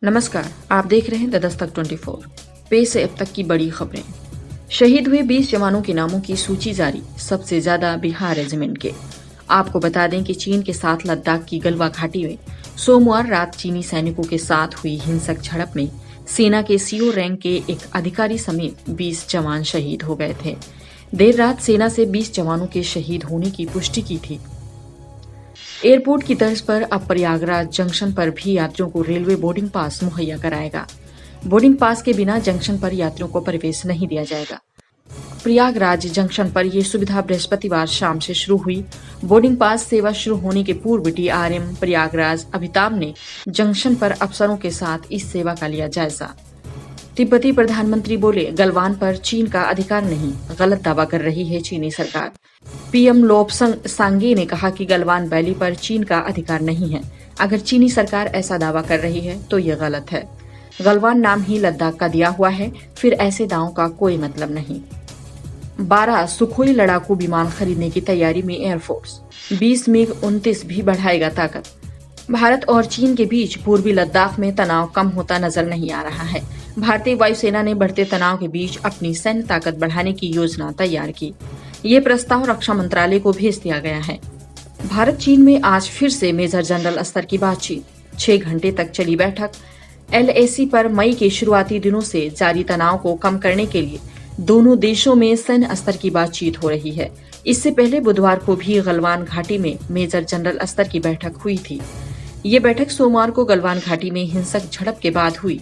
नमस्कार, आप देख रहे हैं द दस्तक 24। पेश है अब तक की बड़ी खबरें। शहीद हुए 20 जवानों के नामों की सूची जारी, सबसे ज्यादा बिहार रेजिमेंट के। आपको बता दें कि चीन के साथ लद्दाख की गलवा घाटी में सोमवार रात चीनी सैनिकों के साथ हुई हिंसक झड़प में सेना के सीओ रैंक के एक अधिकारी समेत 20 जवान शहीद हो गए थे। देर रात सेना से 20 जवानों के शहीद होने की पुष्टि की थी। एयरपोर्ट की तर्ज पर अब प्रयागराज जंक्शन पर भी यात्रियों को रेलवे बोर्डिंग पास मुहैया कराएगा। बोर्डिंग पास के बिना जंक्शन पर यात्रियों को प्रवेश नहीं दिया जाएगा। प्रयागराज जंक्शन पर यह सुविधा बृहस्पतिवार शाम से शुरू हुई। बोर्डिंग पास सेवा शुरू होने के पूर्व DRM प्रयागराज अभिताभ ने जंक्शन पर अफसरों के साथ इस सेवा का लिया जायजा। तिब्बती प्रधानमंत्री बोले, गलवान पर चीन का अधिकार नहीं, गलत दावा कर रही है चीनी सरकार। PM लोब्संग सांगे ने कहा कि गलवान वैली पर चीन का अधिकार नहीं है। अगर चीनी सरकार ऐसा दावा कर रही है तो ये गलत है। गलवान नाम ही लद्दाख का दिया हुआ है, फिर ऐसे दावों का कोई मतलब नहीं। 12 सुखोई लड़ाकू विमान खरीदने की तैयारी में एयरफोर्स। 20 MiG-29 भी बढ़ाएगा ताकत। भारत और चीन के बीच पूर्वी लद्दाख में तनाव कम होता नजर नहीं आ रहा है। भारतीय वायुसेना ने बढ़ते तनाव के बीच अपनी सैन्य ताकत बढ़ाने की योजना तैयार की। ये प्रस्ताव रक्षा मंत्रालय को भेज दिया गया है। भारत चीन में आज फिर से मेजर जनरल स्तर की बातचीत। 6 घंटे तक चली बैठक। LAC पर मई के शुरुआती दिनों से जारी तनाव को कम करने के लिए दोनों देशों में सैन्य स्तर की बातचीत हो रही है। इससे पहले बुधवार को भी गलवान घाटी में मेजर जनरल स्तर की बैठक हुई थी। ये बैठक सोमवार को गलवान घाटी में हिंसक झड़प के बाद हुई।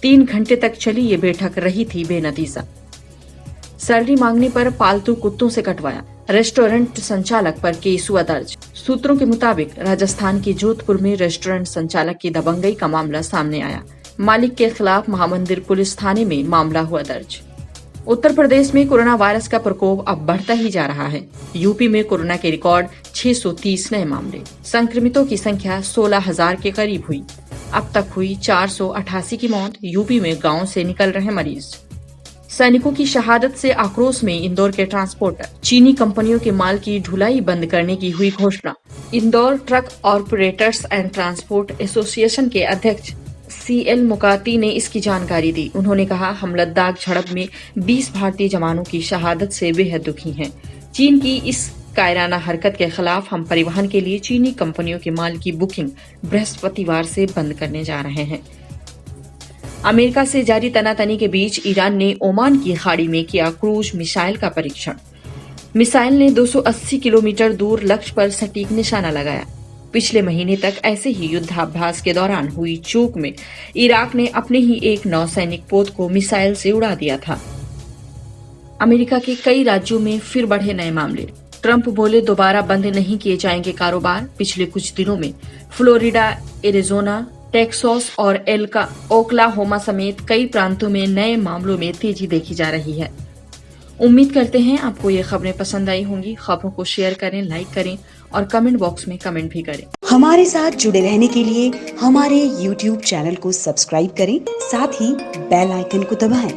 3 घंटे तक चली ये बैठक रही थी बेनतीजा। सैलरी मांगने पर पालतू कुत्तों से कटवाया, रेस्टोरेंट संचालक पर केस हुआ दर्ज। सूत्रों के मुताबिक राजस्थान के जोधपुर में रेस्टोरेंट संचालक की दबंगई का मामला सामने आया। मालिक के खिलाफ महामंदिर पुलिस थाने में मामला हुआ दर्ज। उत्तर प्रदेश में कोरोना वायरस का प्रकोप अब बढ़ता ही जा रहा है। यूपी में कोरोना के रिकॉर्ड 630 नए मामले, संक्रमितों की संख्या 16,000 के करीब हुई। अब तक हुई 488 की मौत। यूपी में गांव से निकल रहे मरीज। सैनिकों की शहादत से आक्रोश में इंदौर के ट्रांसपोर्टर। चीनी कंपनियों के माल की ढुलाई बंद करने की हुई घोषणा। Indore truck operators and transport association के अध्यक्ष CL मुकाती ने इसकी जानकारी दी। उन्होंने कहा, हम लद्दाख झड़प में 20 भारतीय जवानों की शहादत से बेहद दुखी हैं। चीन की इस कायराना हरकत के खिलाफ हम परिवहन के लिए चीनी कंपनियों के माल की बुकिंग बृहस्पतिवार से बंद करने जा रहे हैं। अमेरिका से जारी तनातनी के बीच ईरान ने ओमान की खाड़ी में किया क्रूज मिसाइल का परीक्षण। मिसाइल ने 280 किलोमीटर दूर लक्ष्य पर सटीक निशाना लगाया। पिछले महीने तक ऐसे ही युद्धाभ्यास के दौरान हुई चूक में इराक ने अपने ही एक नौसैनिक पोत को मिसाइल से उड़ा दिया था। अमेरिका के कई राज्यों में फिर बढ़े नए मामले। ट्रंप बोले, दोबारा बंद नहीं किए जाएंगे कारोबार। पिछले कुछ दिनों में फ्लोरिडा, एरिजोना, टेक्सास और ओक्लाहोमा समेत कई प्रांतों में नए मामलों में तेजी देखी जा रही है। उम्मीद करते हैं आपको ये खबरें पसंद आई होंगी। खबरों को शेयर करें, लाइक करें और कमेंट बॉक्स में कमेंट भी करें। हमारे साथ जुड़े रहने के लिए हमारे YouTube चैनल को सब्सक्राइब करें, साथ ही बेल आइकन को दबाएं।